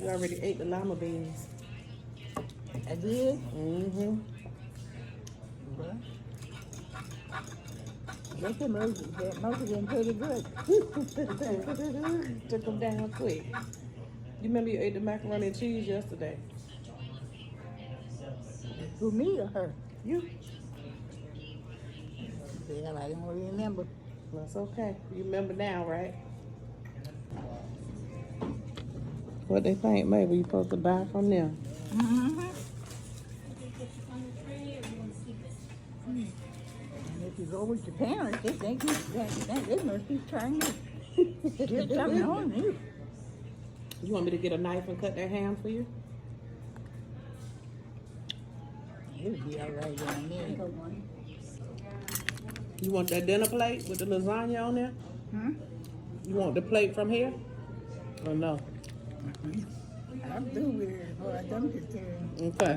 You already ate the lima beans. I did. Mm-hmm. Well, that's the most of them pretty good. Took them down quick. You remember you ate the macaroni and cheese yesterday? Who, me or her? You. Well, I don't remember. That's okay. You remember now, right? What they think, maybe you supposed to buy from them. Mm-hmm. And if you go with your parents, they think they must be trying to get something on you. You want me to get a knife and cut their ham for you? It'll be all right down there. You want that dinner plate with the lasagna on there? Hmm? You want the plate from here? Or no? I'm through with it as far as I'm concerned. Okay.